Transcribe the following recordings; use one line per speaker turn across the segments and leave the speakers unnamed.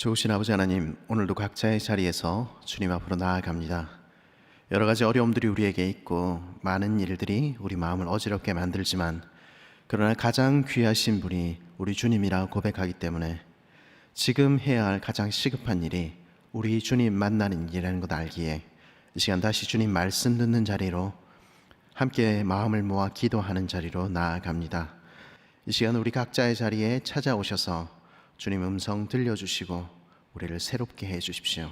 좋으신 아버지 하나님, 오늘도 각자의 자리에서 주님 앞으로 나아갑니다. 여러 가지 어려움들이 우리에게 있고 많은 일들이 우리 마음을 어지럽게 만들지만, 그러나 가장 귀하신 분이 우리 주님이라 고백하기 때문에 지금 해야 할 가장 시급한 일이 우리 주님 만나는 일이라는 것 알기에 이 시간 다시 주님 말씀 듣는 자리로, 함께 마음을 모아 기도하는 자리로 나아갑니다. 이 시간 우리 각자의 자리에 찾아오셔서 주님 음성 들려주시고 우리를 새롭게 해주십시오.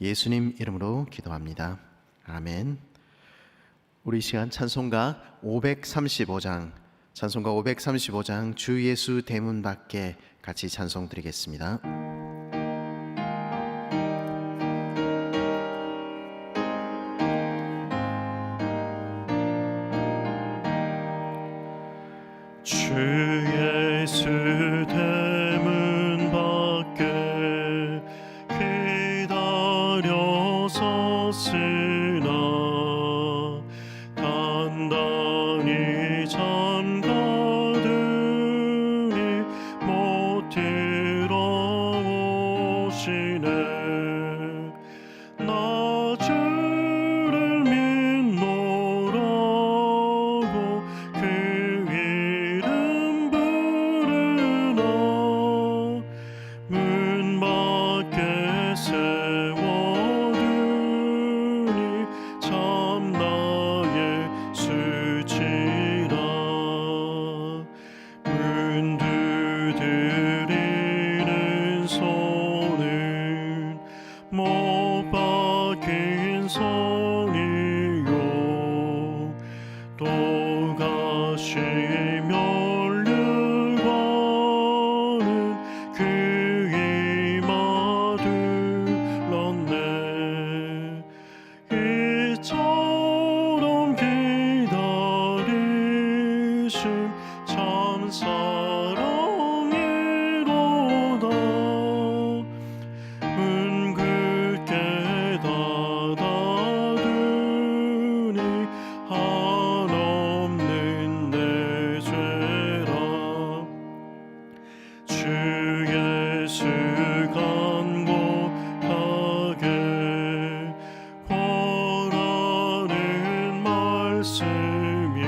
예수님 이름으로 기도합니다. 아멘. 우리 시간 찬송가 535장, 찬송가 535장 주 예수 대문 밖에 같이 찬송 드리겠습니다.
주 예수 대문 밖에 기다려 섰으나 단단히 잠가두니 못 들어오시네. 나 주를 믿노라고 그 이름 부르나 문 밖에 세워두니 참 나의 수치라. 문 두드리는 손은 못 박힌 손이요 또다시 멸류관은 그 이마 둘렀네. 이처럼 기다리심 참 사랑이로다. 문 굳게 닫아두니 한없는 내 죄라. 주 예수 간곡하게 권하는 말씀이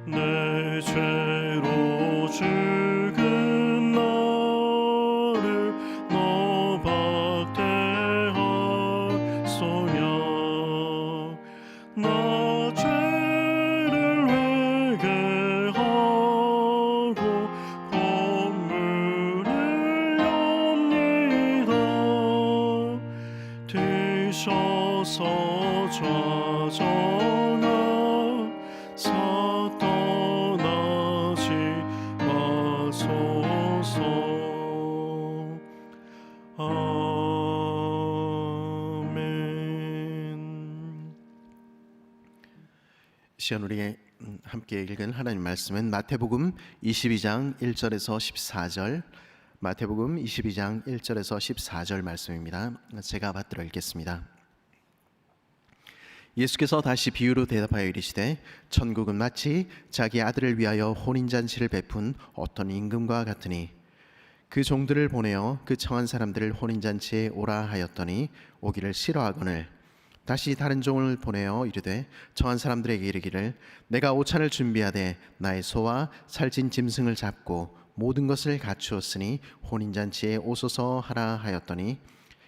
내 죄로 죽은 나를 너 박대하소냐. 나 죄를 회개하고 본문을 엽니다. 드셔서 좌정하 사 떠나지 마소서. 아멘.
이 시간 우리 함께 읽은 하나님 말씀은 마태복음 22장 1절에서 14절, 마태복음 22장 1절에서 14절 말씀입니다. 제가 받들어 읽겠습니다. 예수께서 다시 비유로 대답하여 이르시되, 천국은 마치 자기 아들을 위하여 혼인잔치를 베푼 어떤 임금과 같으니, 그 종들을 보내어 그 청한 사람들을 혼인잔치에 오라 하였더니 오기를 싫어하거늘, 다시 다른 종을 보내어 이르되 청한 사람들에게 이르기를, 내가 오찬을 준비하되 나의 소와 살찐 짐승을 잡고 모든 것을 갖추었으니 혼인잔치에 오소서 하라 하였더니,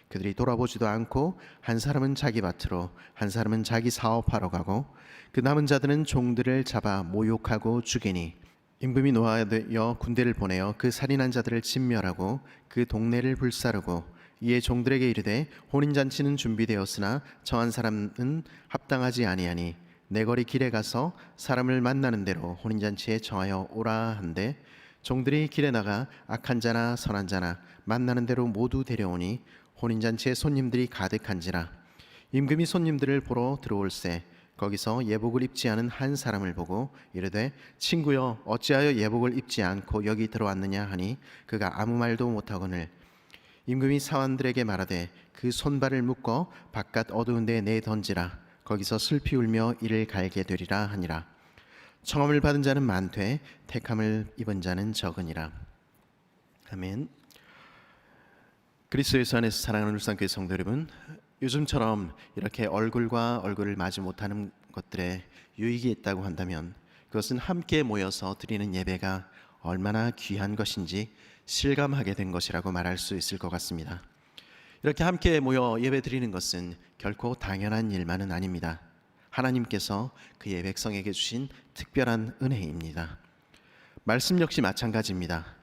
그들이 돌아보지도 않고 한 사람은 자기 밭으로 한 사람은 자기 사업하러 가고, 그 남은 자들은 종들을 잡아 모욕하고 죽이니, 임금이 노하여 군대를 보내어 그 살인한 자들을 진멸하고 그 동네를 불사르고, 이에 종들에게 이르되 혼인잔치는 준비되었으나 청한 사람은 합당하지 아니하니 내 거리 길에 가서 사람을 만나는 대로 혼인잔치에 청하여 오라 한데, 종들이 길에 나가 악한 자나 선한 자나 만나는 대로 모두 데려오니 혼인잔치에 손님들이 가득한지라. 임금이 손님들을 보러 들어올새 거기서 예복을 입지 않은 한 사람을 보고 이르되, 친구여, 어찌하여 예복을 입지 않고 여기 들어왔느냐 하니 그가 아무 말도 못하거늘, 임금이 사환들에게 말하되 그 손발을 묶어 바깥 어두운 데에 내던지라. 거기서 슬피 울며 이를 갈게 되리라 하니라. 청함을 받은 자는 많되 택함을 입은 자는 적으니라. 아멘. 그리스도 예수 안에서 사랑하는 울산교회 성도 여러분, 요즘처럼 이렇게 얼굴과 얼굴을 마주 못하는 것들에 유익이 있다고 한다면 그것은 함께 모여서 드리는 예배가 얼마나 귀한 것인지 실감하게 된 것이라고 말할 수 있을 것 같습니다. 이렇게 함께 모여 예배 드리는 것은 결코 당연한 일만은 아닙니다. 하나님께서 그의 백성에게 주신 특별한 은혜입니다. 말씀 역시 마찬가지입니다.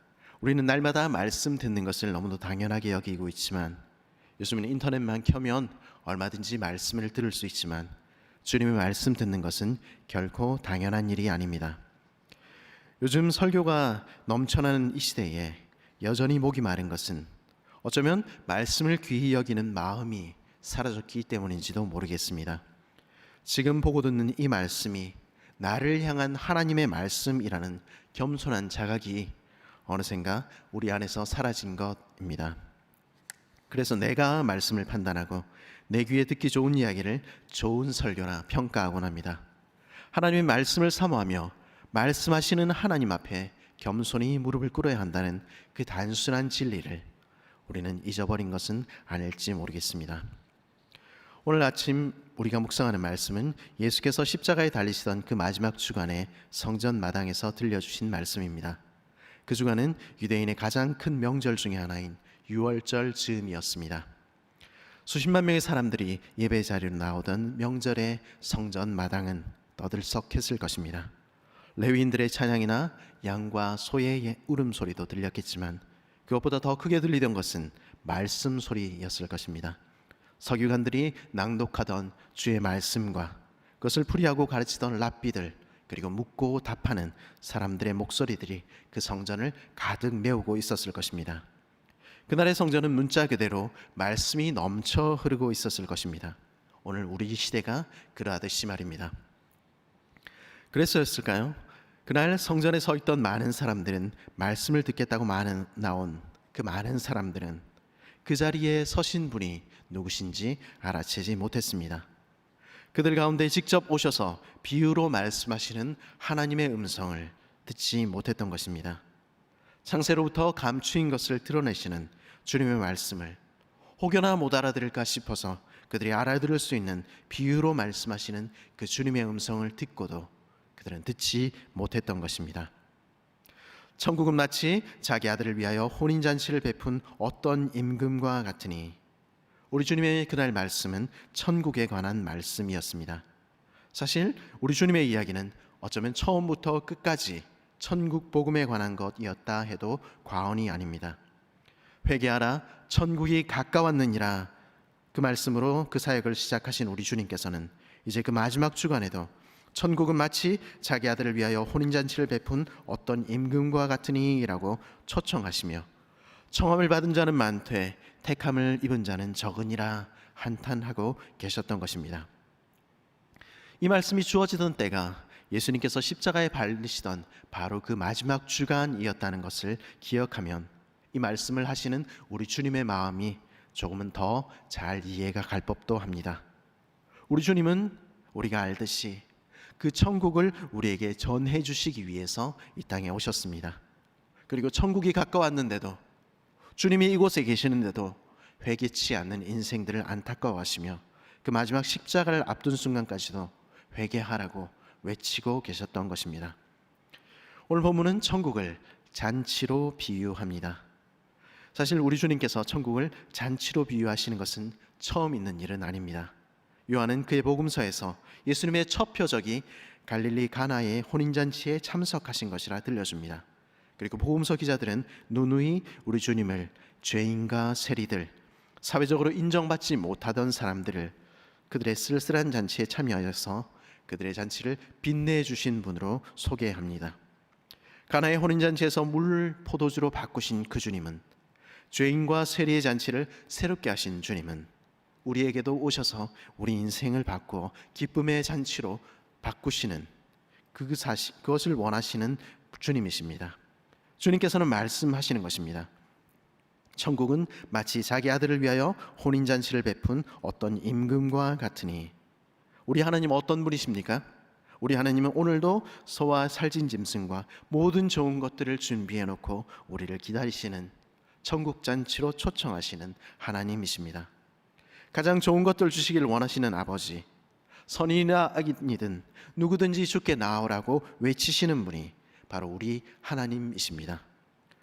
우리는 날마다 말씀 듣는 것을 너무도 당연하게 여기고 있지만, 요즘은 인터넷만 켜면 얼마든지 말씀을 들을 수 있지만 주님의 말씀 듣는 것은 결코 당연한 일이 아닙니다. 요즘 설교가 넘쳐나는 이 시대에 여전히 목이 마른 것은 어쩌면 말씀을 귀히 여기는 마음이 사라졌기 때문인지도 모르겠습니다. 지금 보고 듣는 이 말씀이 나를 향한 하나님의 말씀이라는 겸손한 자각이 어느샌가 우리 안에서 사라진 것입니다. 그래서 내가 말씀을 판단하고 내 귀에 듣기 좋은 이야기를 좋은 설교나 평가하곤 합니다. 하나님의 말씀을 사모하며 말씀하시는 하나님 앞에 겸손히 무릎을 꿇어야 한다는 그 단순한 진리를 우리는 잊어버린 것은 아닐지 모르겠습니다. 오늘 아침 우리가 묵상하는 말씀은 예수께서 십자가에 달리시던 그 마지막 주간에 성전 마당에서 들려주신 말씀입니다. 그 주간은 유대인의 가장 큰 명절 중에 하나인 유월절 즈음이었습니다. 수십만 명의 사람들이 예배 자리로 나오던 명절의 성전 마당은 떠들썩했을 것입니다. 레위인들의 찬양이나 양과 소의 울음소리도 들렸겠지만 그것보다 더 크게 들리던 것은 말씀 소리였을 것입니다. 서기관들이 낭독하던 주의 말씀과 그것을 풀이하고 가르치던 랍비들, 그리고 묻고 답하는 사람들의 목소리들이 그 성전을 가득 메우고 있었을 것입니다. 그날의 성전은 문자 그대로 말씀이 넘쳐 흐르고 있었을 것입니다. 오늘 우리 시대가 그러하듯이 말입니다. 그래서였을까요? 그날 성전에 서 있던 많은 사람들은, 말씀을 듣겠다고 나온 그 많은 사람들은 그 자리에 서신 분이 누구신지 알아채지 못했습니다. 그들 가운데 직접 오셔서 비유로 말씀하시는 하나님의 음성을 듣지 못했던 것입니다. 창세로부터 감추인 것을 드러내시는 주님의 말씀을 혹여나 못 알아들을까 싶어서 그들이 알아들을 수 있는 비유로 말씀하시는 그 주님의 음성을 듣고도 그들은 듣지 못했던 것입니다. 천국은 마치 자기 아들을 위하여 혼인잔치를 베푼 어떤 임금과 같으니, 우리 주님의 그날 말씀은 천국에 관한 말씀이었습니다. 사실 우리 주님의 이야기는 어쩌면 처음부터 끝까지 천국 복음에 관한 것이었다 해도 과언이 아닙니다. 회개하라, 천국이 가까웠느니라, 그 말씀으로 그 사역을 시작하신 우리 주님께서는 이제 그 마지막 주간에도 천국은 마치 자기 아들을 위하여 혼인잔치를 베푼 어떤 임금과 같으니 라고 초청하시며, 청함을 받은 자는 많되 택함을 입은 자는 적으니라 한탄하고 계셨던 것입니다. 이 말씀이 주어지던 때가 예수님께서 십자가에 달리시던 바로 그 마지막 주간이었다는 것을 기억하면 이 말씀을 하시는 우리 주님의 마음이 조금은 더 잘 이해가 갈 법도 합니다. 우리 주님은 우리가 알듯이 그 천국을 우리에게 전해 주시기 위해서 이 땅에 오셨습니다. 그리고 천국이 가까웠는데도, 주님이 이곳에 계시는데도 회개치 않는 인생들을 안타까워하시며 그 마지막 십자가를 앞둔 순간까지도 회개하라고 외치고 계셨던 것입니다. 오늘 본문은 천국을 잔치로 비유합니다. 사실 우리 주님께서 천국을 잔치로 비유하시는 것은 처음 있는 일은 아닙니다. 요한은 그의 복음서에서 예수님의 첫 표적이 갈릴리 가나의 혼인잔치에 참석하신 것이라 들려줍니다. 그리고 복음서 기자들은 누누이 우리 주님을 죄인과 세리들, 사회적으로 인정받지 못하던 사람들을 그들의 쓸쓸한 잔치에 참여하여서 그들의 잔치를 빛내주신 분으로 소개합니다. 가나의 혼인잔치에서 물을 포도주로 바꾸신 그 주님은, 죄인과 세리의 잔치를 새롭게 하신 주님은 우리에게도 오셔서 우리 인생을 바꾸어 기쁨의 잔치로 바꾸시는 그것을 원하시는 주님이십니다. 주님께서는 말씀하시는 것입니다. 천국은 마치 자기 아들을 위하여 혼인잔치를 베푼 어떤 임금과 같으니, 우리 하나님 어떤 분이십니까? 우리 하나님은 오늘도 소와 살진 짐승과 모든 좋은 것들을 준비해 놓고 우리를 기다리시는 천국 잔치로 초청하시는 하나님이십니다. 가장 좋은 것들 주시길 원하시는 아버지, 선인이나 악인이든 누구든지 주께 나오라고 외치시는 분이 바로 우리 하나님이십니다.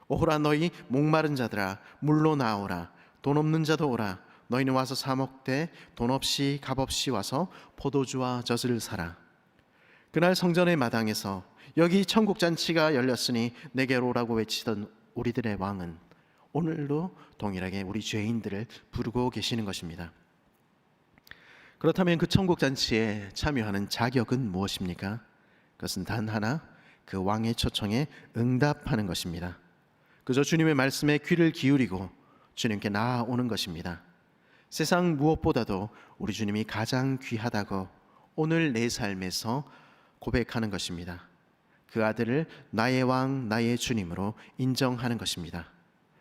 오호라 너희 목마른 자들아 물로 나오라, 돈 없는 자도 오라, 너희는 와서 사 먹되 돈 없이 값 없이 와서 포도주와 젖을 사라. 그날 성전의 마당에서 여기 천국 잔치가 열렸으니 내게로 오라고 외치던 우리들의 왕은 오늘도 동일하게 우리 죄인들을 부르고 계시는 것입니다. 그렇다면 그 천국 잔치에 참여하는 자격은 무엇입니까? 그것은 단 하나, 그 왕의 초청에 응답하는 것입니다. 그저 주님의 말씀에 귀를 기울이고 주님께 나아오는 것입니다. 세상 무엇보다도 우리 주님이 가장 귀하다고 오늘 내 삶에서 고백하는 것입니다. 그 아들을 나의 왕, 나의 주님으로 인정하는 것입니다.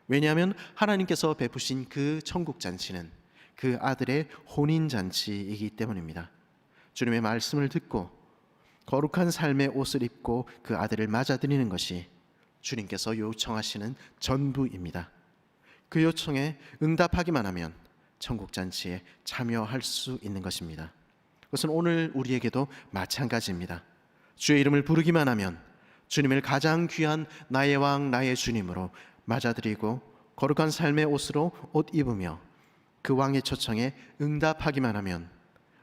왜냐하면 하나님께서 베푸신 그 천국 잔치는 그 아들의 혼인 잔치이기 때문입니다. 주님의 말씀을 듣고 거룩한 삶의 옷을 입고 그 아들을 맞아들이는 것이 주님께서 요청하시는 전부입니다. 그 요청에 응답하기만 하면 천국 잔치에 참여할 수 있는 것입니다. 그것은 오늘 우리에게도 마찬가지입니다. 주의 이름을 부르기만 하면 주님을 가장 귀한 나의 왕, 나의 주님으로 맞아들이고 거룩한 삶의 옷으로 옷 입으며 그 왕의 초청에 응답하기만 하면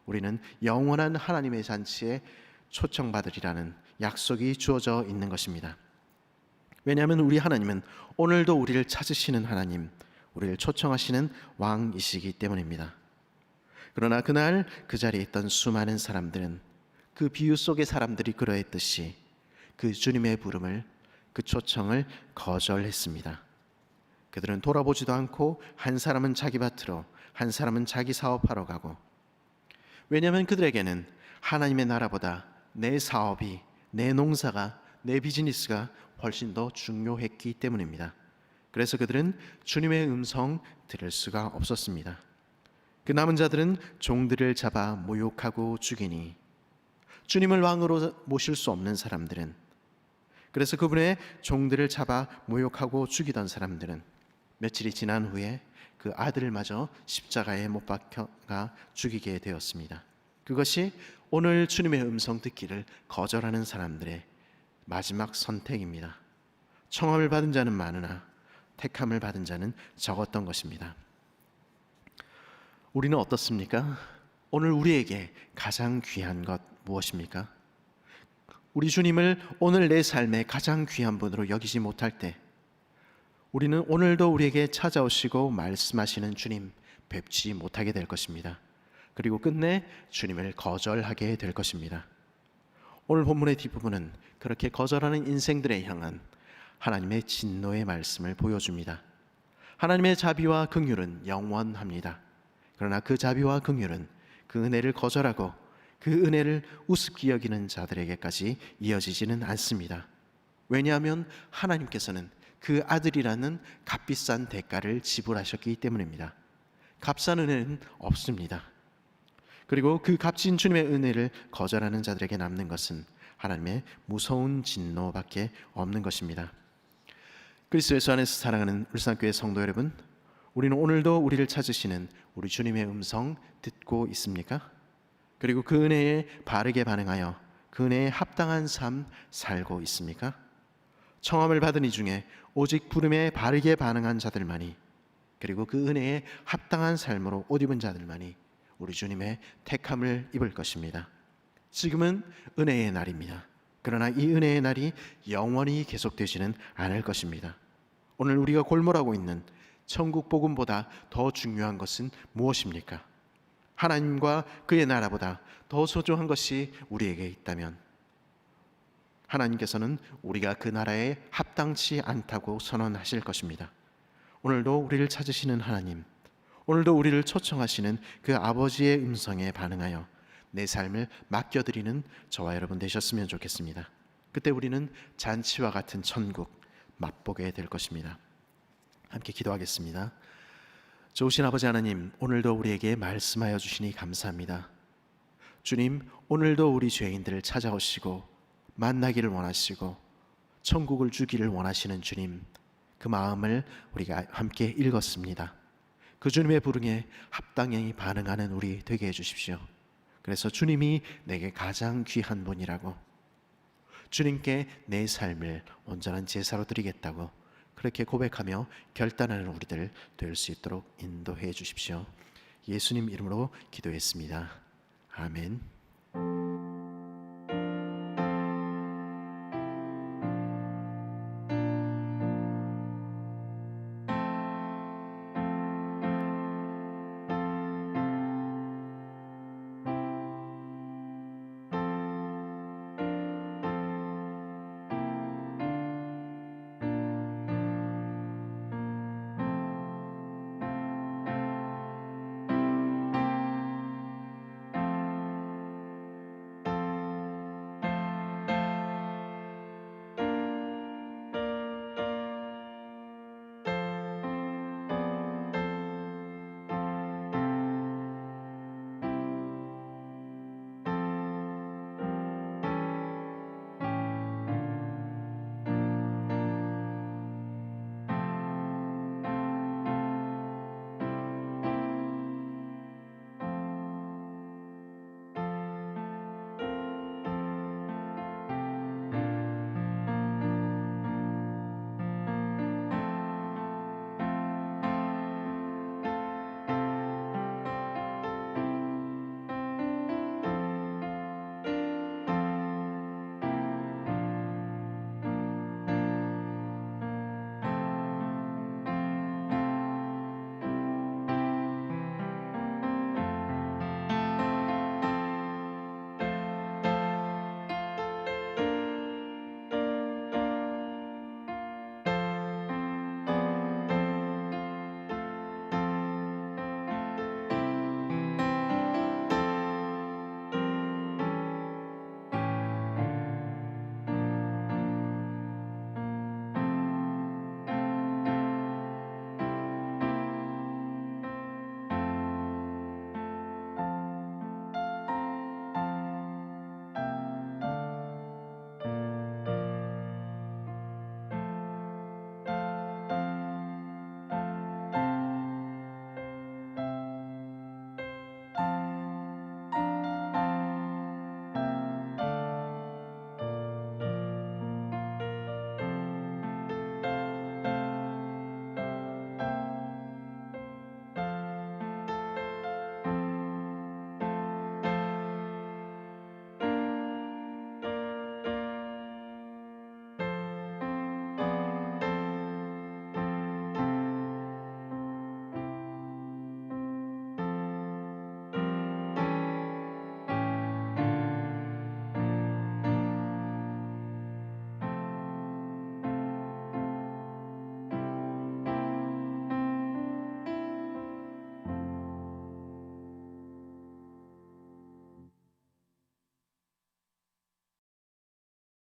우리는 영원한 하나님의 잔치에 초청받으리라는 약속이 주어져 있는 것입니다. 왜냐하면 우리 하나님은 오늘도 우리를 찾으시는 하나님, 우리를 초청하시는 왕이시기 때문입니다. 그러나 그날 그 자리에 있던 수많은 사람들은 그 비유 속의 사람들이 그러했듯이 그 주님의 부름을, 그 초청을 거절했습니다. 그들은 돌아보지도 않고 한 사람은 자기 밭으로, 한 사람은 자기 사업하러 가고, 왜냐하면 그들에게는 하나님의 나라보다 내 사업이, 내 농사가, 내 비즈니스가 훨씬 더 중요했기 때문입니다. 그래서 그들은 주님의 음성 들을 수가 없었습니다. 그 남은 자들은 종들을 잡아 모욕하고 죽이니 주님을 왕으로 모실 수 없는 사람들은, 그래서 그분의 종들을 잡아 모욕하고 죽이던 사람들은 며칠이 지난 후에 그 아들마저 십자가에 못 박혀가 죽이게 되었습니다. 그것이 오늘 주님의 음성 듣기를 거절하는 사람들의 마지막 선택입니다. 청함을 받은 자는 많으나 택함을 받은 자는 적었던 것입니다. 우리는 어떻습니까? 오늘 우리에게 가장 귀한 것 무엇입니까? 우리 주님을 오늘 내 삶의 가장 귀한 분으로 여기지 못할 때 우리는 오늘도 우리에게 찾아오시고 말씀하시는 주님 뵙지 못하게 될 것입니다. 그리고 끝내 주님을 거절하게 될 것입니다. 오늘 본문의 뒷부분은 그렇게 거절하는 인생들에 향한 하나님의 진노의 말씀을 보여줍니다. 하나님의 자비와 긍휼은 영원합니다. 그러나 그 자비와 긍휼은 그 은혜를 거절하고 그 은혜를 우습게 여기는 자들에게까지 이어지지는 않습니다. 왜냐하면 하나님께서는 그 아들이라는 값비싼 대가를 지불하셨기 때문입니다. 값싼 은혜는 없습니다. 그리고 그 값진 주님의 은혜를 거절하는 자들에게 남는 것은 하나님의 무서운 진노밖에 없는 것입니다. 그리스도 예수 안에서 사랑하는 울산교회 성도 여러분, 우리는 오늘도 우리를 찾으시는 우리 주님의 음성 듣고 있습니까? 그리고 그 은혜에 바르게 반응하여 그 은혜에 합당한 삶 살고 있습니까? 청함을 받은 이 중에 오직 부름에 바르게 반응한 자들만이, 그리고 그 은혜에 합당한 삶으로 옷 입은 자들만이 우리 주님의 택함을 입을 것입니다. 지금은 은혜의 날입니다. 그러나 이 은혜의 날이 영원히 계속되지는 않을 것입니다. 오늘 우리가 골몰하고 있는 천국 복음보다 더 중요한 것은 무엇입니까? 하나님과 그의 나라보다 더 소중한 것이 우리에게 있다면 하나님께서는 우리가 그 나라에 합당치 않다고 선언하실 것입니다. 오늘도 우리를 찾으시는 하나님, 오늘도 우리를 초청하시는 그 아버지의 음성에 반응하여 내 삶을 맡겨드리는 저와 여러분 되셨으면 좋겠습니다. 그때 우리는 잔치와 같은 천국 맛보게 될 것입니다. 함께 기도하겠습니다. 좋으신 아버지 하나님, 오늘도 우리에게 말씀하여 주시니 감사합니다. 주님, 오늘도 우리 죄인들을 찾아오시고 만나기를 원하시고 천국을 주기를 원하시는 주님, 그 그 마음을 우리가 함께 읽었습니다. 그 주님의 부름에 합당히 반응하는 우리 되게 해주십시오. 그래서 주님이 내게 가장 귀한 분이라고, 주님께 내 삶을 온전한 제사로 드리겠다고 그렇게 고백하며 결단하는 우리들 될 수 있도록 인도해 주십시오. 예수님 이름으로 기도했습니다. 아멘.